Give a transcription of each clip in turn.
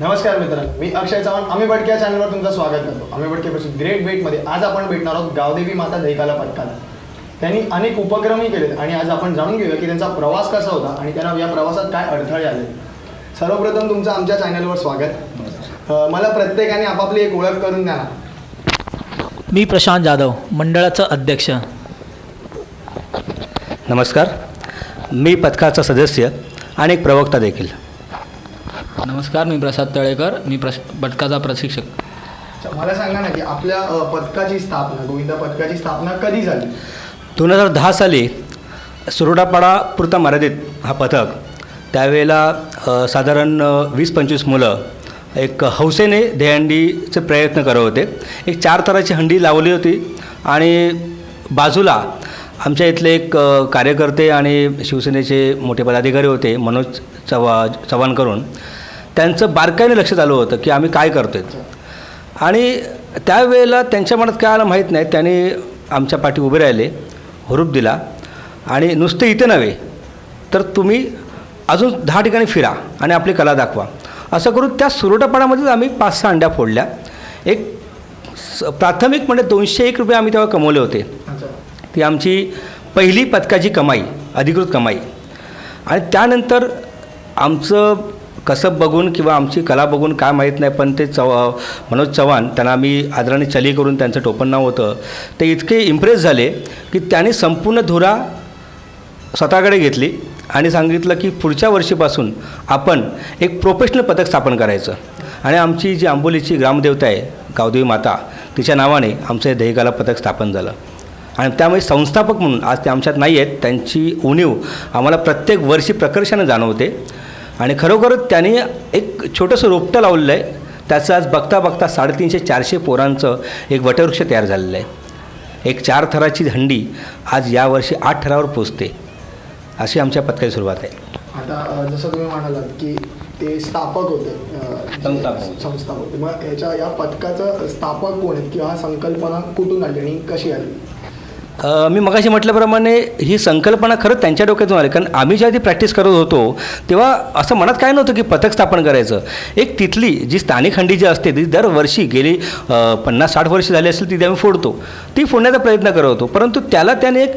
नमस्कार मित्रांनो, मी अक्षय चव्हाण आम्ही बडके या चॅनलवर तुमचं स्वागत करतो. आम्ही बडकेपासून ग्रेट वेटमध्ये आज आपण भेटणार आहोत गावदेवी माता दहिकाला पथकाला. त्यांनी अनेक उपक्रमही केलेत आणि आज आपण जाणून घेऊया की त्यांचा प्रवास कसा होता आणि त्यांना या प्रवासात काय अडथळे आले. सर्वप्रथम तुमचं आमच्या चॅनलवर स्वागत. मला प्रत्येकाने आपापली एक ओळख करून द्या ना. मी प्रशांत जाधव, मंडळाचा अध्यक्ष. नमस्कार, मी पथकाचा सदस्य आणि एक प्रवक्ता देखील. नमस्कार, मी प्रसाद तळेकर, मी पथकाचा प्रशिक्षक. मला सांगा ना की आपल्या पथकाची स्थापना, गोविंदा पथकाची स्थापना कधी झाली? 2010 साली सुरोडापाडा पुरता मर्यादित हा पथक, त्यावेळेला साधारण 20-25 मुलं एक हौसेने दहीहंडीचे प्रयत्न करत होते. एक 4 थराची हंडी लावली होती आणि बाजूला आमच्या इथले एक कार्यकर्ते आणि शिवसेनेचे मोठे पदाधिकारी होते, मनोज चव्हाण करून. त्यांचं बारकाईने लक्ष आलं होतं की आम्ही काय करतो आहे. आणि त्यावेळेला त्यांच्या मनात काय आलं माहीत नाही, त्यांनी आमच्या पाठी उभे राहिले, हुरूप दिला आणि नुसते इथे नव्हे तर तुम्ही अजून 10 ठिकाणी फिरा आणि आपली कला दाखवा. असं करून त्या सुरोटापाड्यामध्येच आम्ही 5-6 हंड्या फोडल्या. एक प्राथमिक म्हणजे 201 रुपये आम्ही तेव्हा कमवले होते. ती आमची पहिली पथकाची कमाई, अधिकृत कमाई. आणि त्यानंतर आमचं कसब बघून किंवा आमची कला बघून काय माहीत नाही, पण ते मनोज चव्हाण, त्यांना आम्ही आदराने चली करून त्यांचं टोपण नाव होतं, ते इतके इम्प्रेस झाले की त्यांनी संपूर्ण धुरा स्वतःकडे घेतली आणि सांगितलं की पुढच्या वर्षीपासून आपण एक प्रोफेशनल पथक स्थापन करायचं. आणि आमची जी आंबोलीची ग्रामदेवता आहे गावदेवी माता, तिच्या नावाने आमचं हे दहिकाला पथक स्थापन झालं. आणि त्यामुळे संस्थापक म्हणून आज ते आमच्यात नाही आहेत, त्यांची उणीव आम्हाला प्रत्येक वर्षी प्रकर्षाने जाणवते. आणि खरोखरच त्यांनी एक छोटंसं रोपटं लावलेलं आहे, त्याचं आज बघता बघता 350-400 पोरांचं एक वटवृक्ष तयार झालेलं आहे. एक 4 थराची हंडी आज यावर्षी 8 थरावर पोचते. अशी आमच्या पथकाची सुरुवात आहे. आता जसं तुम्ही म्हणालात की ते स्थापक होते, संस्थापक होते, मग या पथकाचं स्थापक कोण आहेत किंवा हा संकल्पना कुठून आली आणि कशी आली? मी मगाशी म्हटल्याप्रमाणे ही संकल्पना खरंच त्यांच्या डोक्यातून आली. कारण आम्ही जेव्हा ती प्रॅक्टिस करत होतो तेव्हा असं मनात काय नव्हतं की पथक स्थापन करायचं. एक तिथली जी स्थानिक हंडी जी असते ती दरवर्षी गेली 50-60 वर्ष झाली असेल ती आम्ही फोडतो, ती फोडण्याचा प्रयत्न करत होतो. परंतु त्याला त्याने एक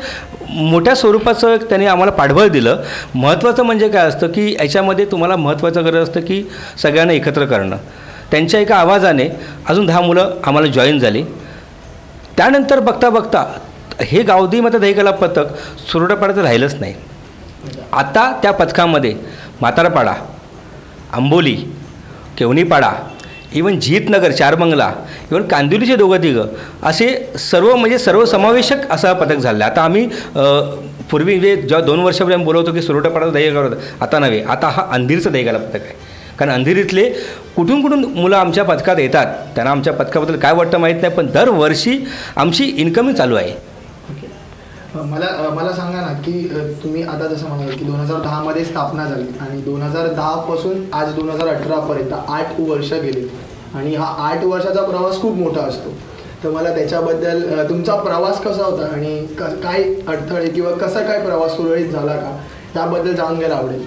मोठ्या स्वरूपाचं त्यांनी आम्हाला पाठबळ दिलं. महत्त्वाचं म्हणजे काय असतं की याच्यामध्ये तुम्हाला महत्त्वाचं गरज असतं की सगळ्यांना एकत्र करणं. त्यांच्या एका आवाजाने अजून 10 मुलं आम्हाला जॉईन झाली. त्यानंतर बघता बघता हे गावदेवी माता दहिकाला पथक सुरोटापाड्याचं राहिलंच नाही. आता त्या पथकामध्ये म्हातारपाडा, आंबोली, केवणीपाडा, इवन जीतनगर, चारबंगला, इवन कांदिवलीचे 2-3 असे सर्व म्हणजे सर्वसमावेशक असा पथक झालं. आता आम्ही पूर्वी जे जेव्हा 2 वर्षापूर्वी आम्ही बोलवतो की सुरोटापाड्याचं दहिकाला होतं, आता नव्हे, आता हा अंधेरीचं दहिकाला पथक आहे. कारण अंधेरीतले कुठून मुलं आमच्या पथकात येतात, त्यांना आमच्या पथकाबद्दल काय वाटतं माहीत नाही, पण दरवर्षी आमची इन्कमिंग चालू आहे. मला सांगा ना की तुम्ही आता जसं म्हणाल की 2010 स्थापना झाली आणि 2010 पासून आज 2018 पर्यंत 8 वर्ष गेले आणि हा 8 वर्षाचा प्रवास खूप मोठा असतो. तर मला त्याच्याबद्दल तुमचा प्रवास कसा होता आणि काय अडथळे किंवा कसा काय प्रवास सुरळीत झाला का, त्याबद्दल जाणून घ्यायला आवडेल.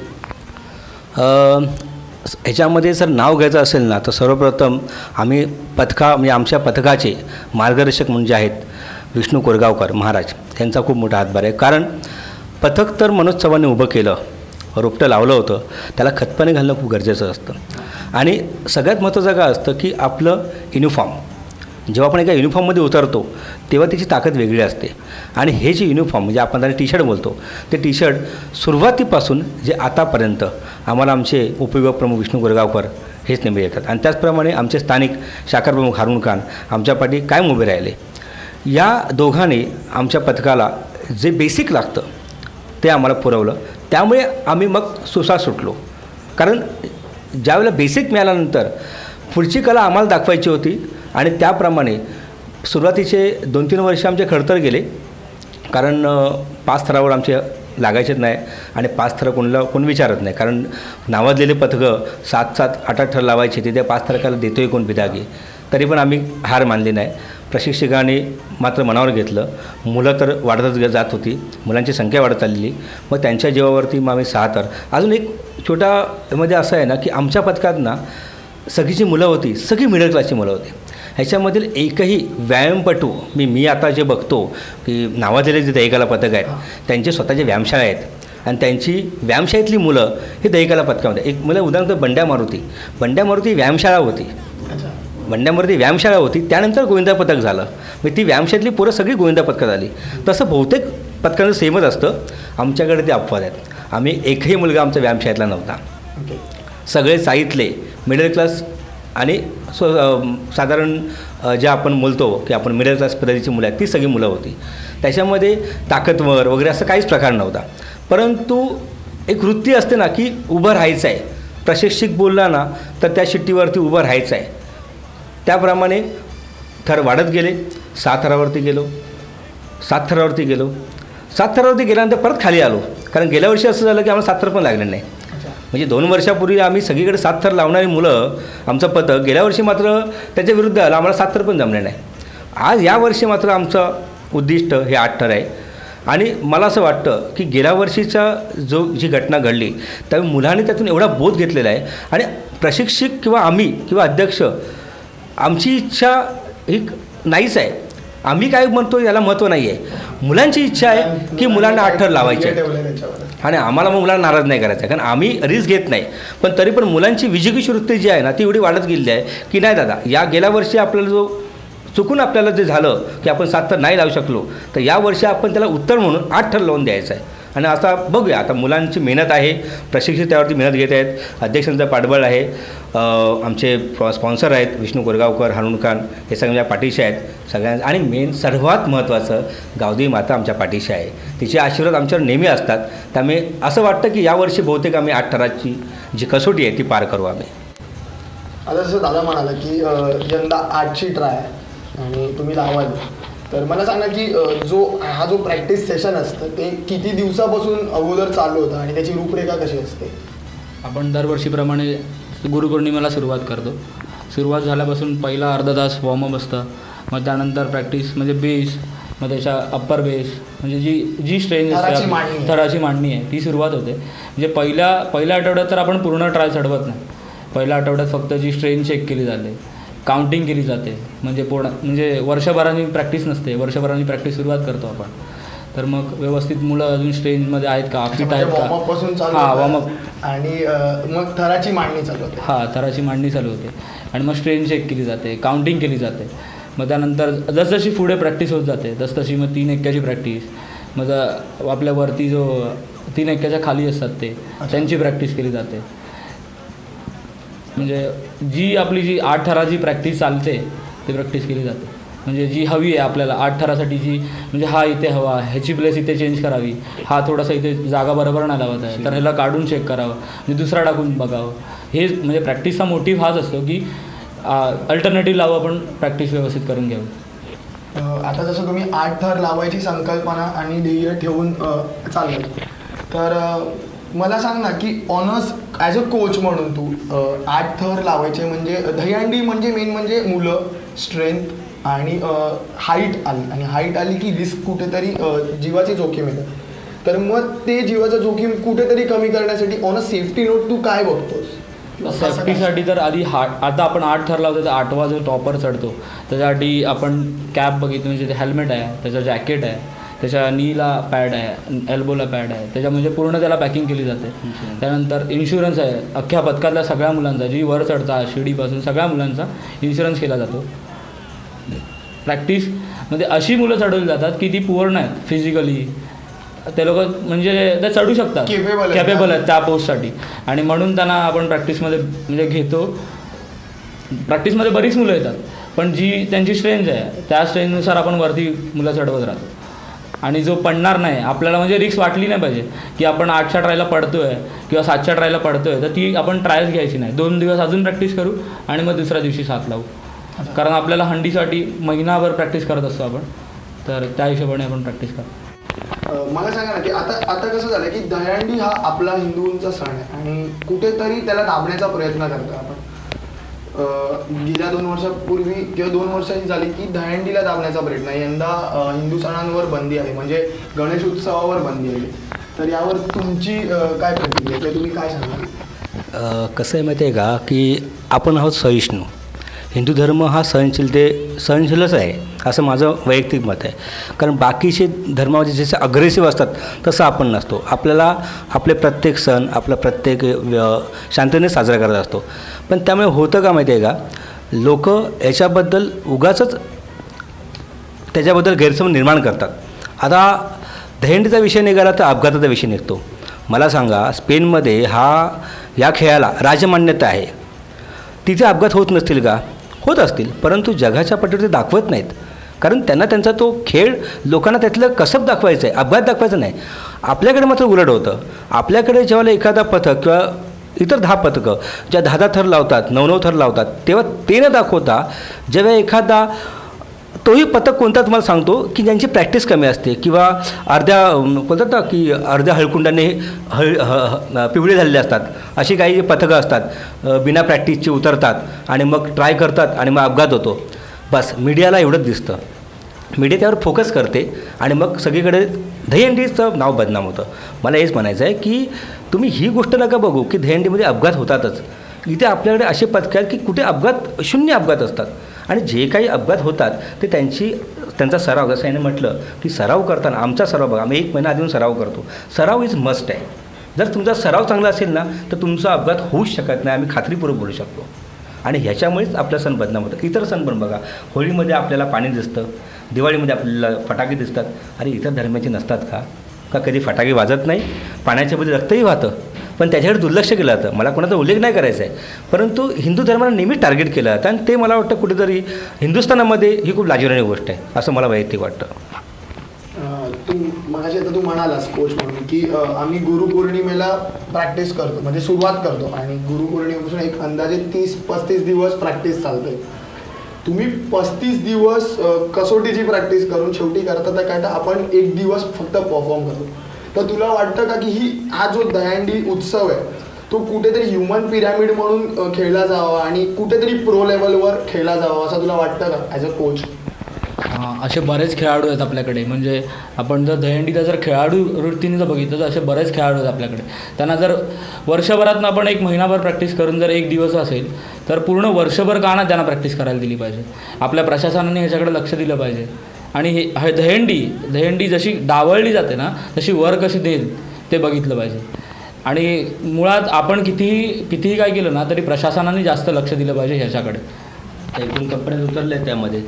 ह्याच्यामध्ये जर नाव घ्यायचं असेल ना तर सर्वप्रथम आम्ही म्हणजे आमच्या पथकाचे मार्गदर्शक म्हणजे आहेत विष्णू कोरगावकर महाराज, त्यांचा खूप मोठा हातभार आहे. कारण पथक तर मनोज चव्हाणने उभं केलं, रोपटं लावलं होतं, त्याला खतपाणी घालणं खूप गरजेचं असतं. आणि सगळ्यात महत्त्वाचं काय असतं की आपलं युनिफॉर्म, जेव्हा आपण एका युनिफॉर्ममध्ये उतरतो तेव्हा त्याची ताकद वेगळी असते. आणि हे जे युनिफॉर्म म्हणजे आपण त्याला टी शर्ट बोलतो, ते टी शर्ट सुरुवातीपासून जे आतापर्यंत आम्हाला आमचे उपविभाग प्रमुख विष्णू गोरगावकर हेच नेहमी येतात. आणि त्याचप्रमाणे आमचे स्थानिक शाखा प्रमुख हारून खान आमच्या पाठी कायम उभे राहिले. या दोघांनी आमच्या पथकाला जे बेसिक लागतं ते आम्हाला पुरवलं. त्यामुळे आम्ही मग सुसाट सुटलो. कारण ज्यावेळेला बेसिक मिळाल्यानंतर पुढची कला आम्हाला दाखवायची होती. आणि त्याप्रमाणे सुरुवातीचे 2-3 वर्ष आमचे खडतर गेले. कारण 5 थरावर आमचे लागायचेच नाही आणि 5 थरं कोण विचारत नाही. कारण नावाजलेले पथकं 7-7, 8-8 थर लावायचे, ते त्या 5 थरकाला देतोय कोण बिदागी. तरी पण आम्ही हार मानली नाही. प्रशिक्षकांनी मात्र मनावर घेतलं. मुलं तर वाढतच जात होती, मुलांची संख्या वाढत चाललेली. मग त्यांच्या जीवावरती मग आम्ही 6 थर. अजून एक छोटामध्ये असं आहे ना की आमच्या पथकात ना सगळी जी मुलं होती सगळी मिडल क्लासची मुलं होती. ह्याच्यामधील एकही व्यायामपटू मी आता जे बघतो की नावाजलेले जे दहीकाला पथक आहेत त्यांचे स्वतःचे व्यायामशाळा आहेत आणि त्यांची व्यायामशाळेतली मुलं ही दहीकाला पथकामध्ये. एक मुलं उदाहरणार्थ बंड्या मारुती व्यायामशाळा होती. बंड्यामध्ये व्यायामशाळा होती, त्यानंतर गोविंदा पथक झालं. म्हणजे ती व्यायामशाळेतली पोरं सगळी गोविंदा पथकात आली. तसं बहुतेक पथकांचं सेमच असतं. आमच्याकडे ते अपवाद आहेत. आम्ही एकही मुलगा आमचा व्यायामशाळेतला नव्हता. सगळे साईतले मिडल क्लास आणि साधारण जे आपण बोलतो की आपण मिडल क्लास पद्धतीची मुलं आहेत ती सगळी मुलं होती. त्याच्यामध्ये ताकदवर वगैरे असं काहीच प्रकार नव्हता. परंतु एक वृत्ती असते ना की उभं राहायचं आहे. प्रशिक्षक बोलला ना तर त्या शिट्टीवरती उभं राहायचं आहे. त्याप्रमाणे थर वाढत गेले. 6 थरावरती गेलो, 7 थरावरती गेलो. 7 थरावरती गेल्यानंतर परत खाली आलो. कारण गेल्या वर्षी असं झालं की आम्हाला 7 थर पण लागले नाही. म्हणजे 2 वर्षापूर्वी आम्ही सगळीकडे 7 थर लावणारी मुलं आमचं पथक, गेल्या वर्षी मात्र त्याच्या विरुद्ध आलं. आम्हाला 7 थर पण जमले नाही. आज या वर्षी मात्र आमचं उद्दिष्ट हे 8 थर आहे. आणि मला असं वाटतं की गेल्या वर्षीचा जी घटना घडली त्यावेळी मुलांनी त्यातून एवढा बोध घेतलेला आहे. आणि प्रशिक्षक किंवा आम्ही किंवा अध्यक्ष आमची इच्छा ही नाहीच आहे. आम्ही काय म्हणतो याला महत्त्व नाही आहे. मुलांची इच्छा आहे की मुलांना 8 थर लावायचे आणि आम्हाला मग मुलांना नाराज नाही करायचं आहे. कारण आम्ही रिस्क घेत नाही. पण तरी पण मुलांची विजिगीची वृत्ती जी आहे ना ती एवढी वाढत गेलेली आहे की नाही दादा, गेल्या वर्षी आपल्याला चुकून आपल्याला जे झालं की आपण 7 थर नाही लावू शकलो तर यावर्षी आपण त्याला उत्तर म्हणून 8 थर लावून द्यायचं आहे. आणि आता बघूया, आता मुलांची मेहनत आहे, प्रशिक्षक त्यावरती मेहनत घेत आहेत, अध्यक्षांचं पाठबळ आहे, आमचे स्पॉन्सर आहेत विष्णू गोरगावकर, हारून खान, हे सगळ्या पाठीशी आहेत सगळ्यांना. आणि मेन सर्वात महत्त्वाचं गावदेवी माता आमच्या पाठीशी आहे. तिचे आशीर्वाद आमच्यावर नेहमी असतात. त्यामुळे असं वाटतं की यावर्षी बहुतेक आम्ही 8 थराची जी कसोटी आहे ती पार करू आम्ही. आता जसं दादा म्हणाला की यंदा 8ची ट्राय आणि तुम्ही लावाल, तर मला सांगा की हा जो प्रॅक्टिस सेशन असतं ते किती दिवसापासून अगोदर चालू होतं आणि त्याची रूपरेखा कशी असते? आपण दरवर्षीप्रमाणे गुरुपौर्णिमेला सुरुवात करतो. सुरुवात झाल्यापासून पहिला अर्धा तास वॉर्मअप असतं. मग त्यानंतर प्रॅक्टिस म्हणजे बेस, मग त्याच्या अप्पर बेस म्हणजे जी स्ट्रेंज असते थराची मांडणी आहे ती सुरुवात होते. म्हणजे पहिल्या आठवड्यात तर आपण पूर्ण ट्राय चढवत नाही. पहिल्या आठवड्यात फक्त जी स्ट्रेंज चेक केली जाते, काउंटिंग केली जाते. म्हणजे वर्षभराची प्रॅक्टिस नसते. वर्षभराची प्रॅक्टिस सुरुवात करतो आपण. तर मग व्यवस्थित मुलं अजून स्ट्रेंजमध्ये आहेत का, फिट आहेत का, हां वॉर्मअप, आणि मग थराची मांडणी चालू होते. हां थराची मांडणी चालू होते आणि मग स्ट्रेंज चेक केली जाते, काउंटिंग केली जाते. मग त्यानंतर जसजशी पुढे प्रॅक्टिस होत जाते तसतशी मग 3 एक्क्याची प्रॅक्टिस, मग आपल्यावरती जो 3 एक्क्याच्या खाली असतात त्यांची प्रॅक्टिस केली जाते. म्हणजे जी 8 थराची प्रॅक्टिस चालते ती प्रॅक्टिस केली जाते. म्हणजे जी हवी आहे आपल्याला 8 थरासाठी, जी म्हणजे हा इथे हवा, ह्याची प्लेस इथे चेंज करावी, हा थोडासा इथे जागा बरोबर नाही लावत आहे तर ह्याला काढून चेक करावं, म्हणजे दुसरा टाकून बघावं. हे म्हणजे प्रॅक्टिसचा मोटिव्ह हाच असतो की अल्टरनेटिव्ह लावं, आपण प्रॅक्टिस व्यवस्थित करून घ्यावं. आता जसं तुम्ही 8 थर लावायची संकल्पना आणि ध्येय ठेवून चाललं, तर मला सांग ना की ऑनर्स ॲज अ कोच म्हणून तू 8 थर लावायचे म्हणजे दहीहंडी म्हणजे मेन म्हणजे मुलं, स्ट्रेंथ आणि हाईट आली, आणि हाईट आली की रिस्क कुठेतरी जीवाची जोखीम येते. तर मग ते जीवाचं जोखीम कुठेतरी कमी करण्यासाठी ऑन अ सेफ्टी नोट तू काय बघतोस? सेफ्टीसाठी तर आधी आता आपण 8 थर लावतो तर 8वा जो टॉपर चढतो त्याच्यासाठी आपण कॅप बघितली, म्हणजे हेल्मेट आहे, त्याचं जॅकेट आहे, त्याच्या नीला पॅड आहे, एल्बोला पॅड आहे, त्याच्या म्हणजे पूर्ण त्याला पॅकिंग केली जाते. त्यानंतर इन्शुरन्स आहे अख्ख्या पथकातल्या सगळ्या मुलांचा, जी वर चढतात शिडीपासून सगळ्या मुलांचा इन्शुरन्स केला जातो. प्रॅक्टिसमध्ये अशी मुलं चढवली जातात की ती पुअर नाहीत फिजिकली, ते लोक म्हणजे ते चढू शकतात, कॅपेबल आहेत त्या पोस्टसाठी, आणि म्हणून त्यांना आपण प्रॅक्टिसमध्ये म्हणजे घेतो. प्रॅक्टिसमध्ये बरीच मुलं येतात, पण जी त्यांची स्ट्रेंथ आहे त्या स्ट्रेंथनुसार आपण वरती मुलं चढवत राहतो. आणि जो पडणार नाही, आपल्याला म्हणजे रिस्क वाटली नाही पाहिजे की आपण 8च्या ट्रायला पडतो आहे किंवा 7च्या ट्रायला पडतो आहे, तर ती आपण ट्रायल्स घ्यायची नाही. 2 दिवस अजून प्रॅक्टिस करू आणि मग दुसऱ्या दिवशी 7 लावू, कारण आपल्याला हंडीसाठी महिनाभर प्रॅक्टिस करत असतो आपण, तर त्या हिशोबाने आपण प्रॅक्टिस करतो. मला सांगा ना की आता कसं झालं की दहीहंडी हा आपला हिंदूंचा सण आहे आणि कुठेतरी त्याला दाबण्याचा प्रयत्न करतो आपण. गेल्या 2 वर्षापूर्वी किंवा 2 वर्षांची झाली की दहीहंडीला दाबण्याचा प्रयत्न. यंदा हिंदू सणांवर बंदी आहे, म्हणजे गणेश उत्सवावर बंदी आहे. तर यावर तुमची काय प्रतिक्रिया किंवा तुम्ही काय सांगाल? कसं आहे माहिती आहे का की आपण आहोत सहिष्णू. हिंदू धर्म हा सहनशीलच आहे असं माझं वैयक्तिक मत आहे. कारण बाकीचे धर्मामध्ये जसे अग्रेसिव्ह असतात तसं आपण नसतो. आपल्याला आपले प्रत्येक सण आपला प्रत्येक शांततेने साजरा करत असतो. पण त्यामुळे होतं का माहिती आहे का, लोक याच्याबद्दल उगाचच त्याच्याबद्दल गैरसमज निर्माण करतात. आता दहीहंडीचा विषय निघाला तर अपघाताचा विषय निघतो. मला सांगा, स्पेनमध्ये या खेळाला राजमान्यता आहे, तिथे अपघात होत नसतील का? होत असतील, परंतु जगाच्या पाठीवर ते दाखवत नाहीत. कारण त्यांना त्यांचा तो खेळ लोकांना त्यातलं कसब दाखवायचं आहे, अपघात दाखवायचा नाही. आपल्याकडे मात्र उलट होतं. आपल्याकडे जेव्हा एखादा पथक किंवा इतर 10 पथकं ज्या 10 थर लावतात, 9 थर लावतात, तेव्हा ते न दाखवता जेव्हा एखादा तोही पथक कोणता तुम्हाला सांगतो की ज्यांची प्रॅक्टिस कमी असते किंवा बोलतात ना की अर्ध्या हळकुंडाने पिवळे झालेले असतात, अशी काही पथकं असतात, बिना प्रॅक्टिसची उतरतात आणि मग ट्राय करतात आणि मग अपघात होतो. बस मीडियाला एवढंच दिसतं, मीडिया त्यावर फोकस करते आणि मग सगळीकडे दहीहंडीचं नाव बदनाम होतं. मला हेच म्हणायचं आहे की तुम्ही ही गोष्ट नका बघू की दहीहंडीमध्ये अपघात होतातच. इथे आपल्याकडे असे पथकं आहेत की कुठे शून्य अपघात असतात आणि जे काही अपघात होतात ते त्यांचा सराव, जसं याने म्हटलं की सराव करताना आमचा सराव बघा, आम्ही 1 महिना आधी सराव करतो. सराव इज मस्ट आहे. जर तुमचा सराव चांगला असेल ना तर तुमचा अपघात होऊच शकत नाही, आम्ही खात्रीपूर्वक बोलू शकतो. आणि ह्याच्यामुळेच आपला सण बदनाम होतं. इतर सण पण बघा, होळीमध्ये आपल्याला पाणी दिसतं, दिवाळीमध्ये आपल्याला फटाके दिसतात. अरे इतर धर्माचे नसतात का कधी फटाके वाजत नाही? पाण्याच्या मध्ये रक्तही वाहतं, पण त्याच्याकडे दुर्लक्ष केलं जातं. मला कोणाचा उल्लेख नाही करायचा आहे, परंतु हिंदू धर्माला नेहमी टार्गेट केलं जातं आणि ते मला वाटतं कुठेतरी हिंदुस्थानामध्ये ही खूप लाजिरवाणी गोष्ट आहे असं मला वैयक्तिक वाटतं. मगाशी आता तू म्हणालास कोच म्हणून की आम्ही गुरुपौर्णिमेला प्रॅक्टिस करतो, म्हणजे सुरुवात करतो आणि गुरुपौर्णिमेपासून एक अंदाजे 30-35 दिवस प्रॅक्टिस चालते. तुम्ही 35 दिवस कसोटीची प्रॅक्टिस करून शेवटी करता तर काय तर आपण 1 दिवस फक्त परफॉर्म करतो. तर तुला वाटतं का की हा जो दहीहंडी उत्सव आहे तो कुठेतरी ह्युमन पिरॅमिड म्हणून खेळला जावा आणि कुठेतरी प्रो लेवलवर खेळला जावा असं तुला वाटतं का ॲज अ कोच? असे बरेच खेळाडू आहेत आपल्याकडे. म्हणजे आपण जर दहीहंडीचा जर खेळाडू वृत्तीने जर बघितलं तर असे बरेच खेळाडू आहेत आपल्याकडे. त्यांना जर वर्षभरातनं आपण 1 महिनाभर प्रॅक्टिस करून जर 1 दिवस असेल तर पूर्ण वर्षभर का ना त्यांना प्रॅक्टिस करायला दिली पाहिजे. आपल्या प्रशासनाने ह्याच्याकडे लक्ष दिलं पाहिजे. आणि हे दहीहंडी जशी डावळली जाते ना तशी वर कशी देईल ते बघितलं पाहिजे. आणि मुळात आपण कितीही काय केलं ना तरी प्रशासनाने जास्त लक्ष दिलं पाहिजे ह्याच्याकडे. 1-2 कंपन्या उतरल्या त्यामध्ये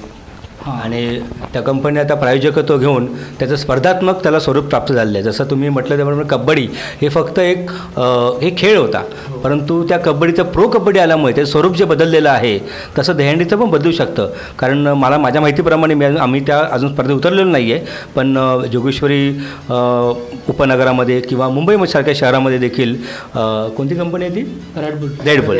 आणि त्या कंपनी आता प्रायोजकत्व घेऊन त्याचं स्पर्धात्मक त्याला स्वरूप प्राप्त झालेलं आहे. जसं तुम्ही म्हटलं त्याप्रमाणे कबड्डी हे फक्त एक खेळ होता, परंतु त्या कबड्डीचं प्रो कबड्डी आल्यामुळे ते स्वरूप जे बदललेलं आहे तसं दहीहंडीचं पण बदलू शकतं. कारण माझ्या माहितीप्रमाणे आम्ही त्या अजून स्पर्धेत उतरलेलो नाही आहे, पण जोगेश्वरी उपनगरामध्ये किंवा मुंबईसारख्या शहरामध्ये देखील कोणती कंपनी आहे ती? रेडबुल.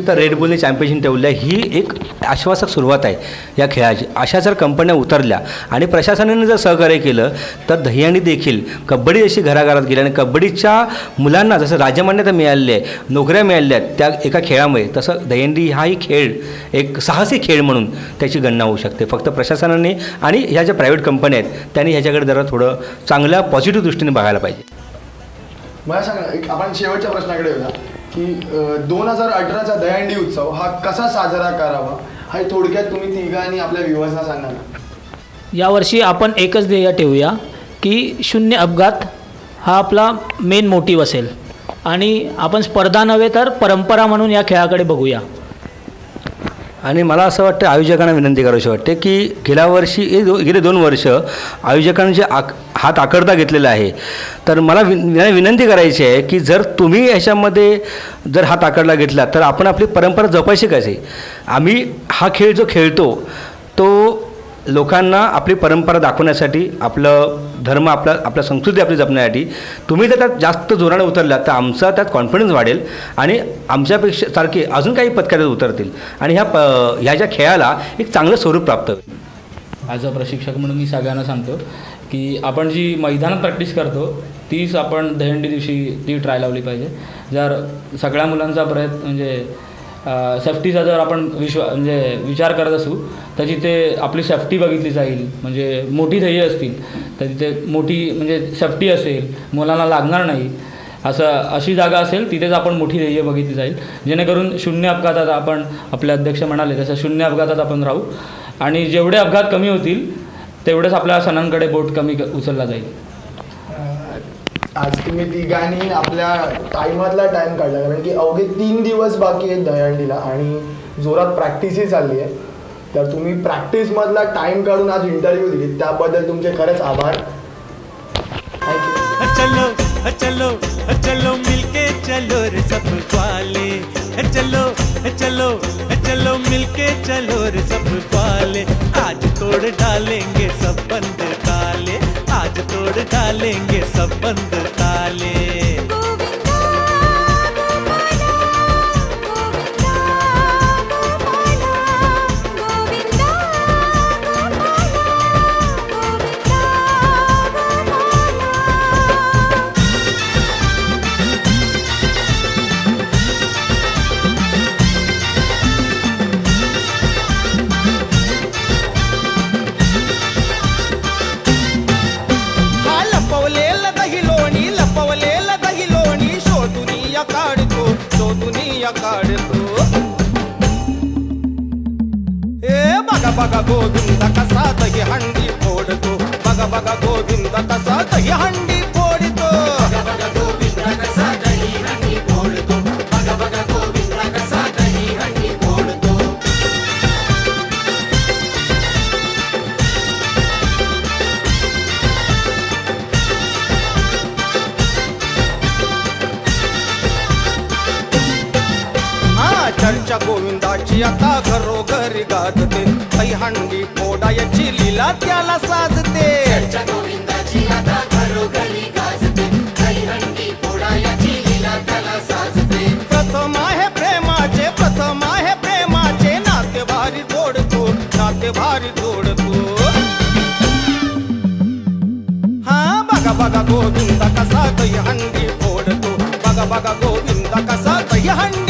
तर रेडबुलने चॅम्पियनशिप ठेवली आहे. ही एक आश्वासक सुरुवात आहे या खेळाची. अशा जर कंपन्या उतरल्या आणि प्रशासनाने जर सहकार्य केलं तर दहीहंडी देखील कबड्डी अशी घराघरात गेली आणि कबड्डीच्या मुलांना जसं राजमान्यता मिळाली आहे, नोकऱ्या मिळाल्या आहेत त्या एका खेळामुळे, तसं दहीहंडी हाही खेळ एक साहसी खेळ म्हणून त्याची गणना होऊ शकते. फक्त प्रशासनाने आणि ह्या ज्या प्रायव्हेट कंपन्या आहेत त्यांनी ह्याच्याकडे जरा थोडं चांगल्या पॉझिटिव्ह दृष्टीने बघायला पाहिजे. मला सांगा, आपण शेवटच्या प्रश्नाकडे येऊया की 2018चा दहीहंडी उत्सव हा कसा साजरा करावा हा थोडक्यात तुम्ही तिघांनी आपल्या व्ह्युअर्सना सांगा ना. यावर्षी आपण एकच ध्येय ठेवूया की 0 अपघात हा आपला मेन मोटिव्ह असेल आणि आपण स्पर्धा नव्हे तर परंपरा म्हणून या खेळाकडे बघूया. आणि मला असं वाटतं आयोजकांना विनंती करावीशी वाटते की गेले 2 वर्ष आयोजकांचे हात आखडता घेतलेला आहे. तर मला विनंती करायची आहे की जर तुम्ही ह्याच्यामध्ये जर हात आखडला घेतला तर आपण आपली परंपरा जपायची कशी. आम्ही हा खेळ जो खेळतो तो लोकांना आपली परंपरा दाखवण्यासाठी, आपलं धर्म, आपल्या संस्कृती आपली जपण्यासाठी. तुम्ही जर त्यात जास्त जोराने उतरलात तर आमचा त्यात कॉन्फिडन्स वाढेल आणि आमच्यापेक्षा सारखे अजून काही पथकारे उतरतील आणि ह्या ज्या खेळाला एक चांगलं स्वरूप प्राप्त होईल. ॲज अ प्रशिक्षक म्हणून मी सगळ्यांना सांगतो की आपण जी मैदानात प्रॅक्टिस करतो तीच आपण दहीहंडी दिवशी ती ट्राय लावली पाहिजे. जर सगळ्या मुलांचा प्रयत्न म्हणजे सेफ्टीचा जर आपण विचार करत असू तर तिथे आपली सेफ्टी बघितली जाईल. म्हणजे मोठी ध्येय असतील तर तिथे मोठी म्हणजे सेफ्टी असेल, मुलांना लागणार नाही अशी जागा असेल तिथेच आपण मोठी ध्येय बघितली जाईल, जेणेकरून 0 अपघातात आपण, आपले अध्यक्ष म्हणाले तसं 0 अपघातात आपण राहू आणि जेवढे अपघात कमी होतील तेवढंच आपल्या सणांकडे बोट कमी उचलला जाईल. आज तुम्ही तिघांनी आपल्या टाईमातला टाईम काढला, कारण की अवघे 3 दिवस बाकी आहेत दहीहंडीला आणि जोरात प्रॅक्टिसही चालली आहे. तर तुम्ही प्रॅक्टिसमधला टाईम काढून आज इंटरव्ह्यू दिली त्याबद्दल तुमचे खरंच आभार. थँक्यू. चलो चलो चलो मिलके चलो रे सब वाले, चलो चलो चलो मिलके चलो रे सब वाले, आज तोड़ डालेंगे सब बंद ताले, आज तोड़ डालेंगे सब बंद ताले. बघा गोविंद कसा दही हंडी फोडतो, बघा बघा गोविंद कसा दही हंडी फोडतो, बघा बघा गोविंद कसा दही हंडी फोडतो, बघा बघा गोविंद कसा दही हंडी फोडतो. चर्चा गोविंदाची आता घरोघरी गाजते, दहीहंडी फोडायची लीला त्याला साजते. चर्चा गोविंदाची आता घरोघरी गाजते, दहीहंडी फोडायची लीला त्याला साजते. प्रथम आहे प्रेमाचे, प्रथम आहे प्रेमाचे, नाते भारी जोडतो, नाते भारी जोडतो. हा बघा बघा गोविंद कसा दहीहंडी फोडतो, बघा बघा गोविंद कसा दहीहंडी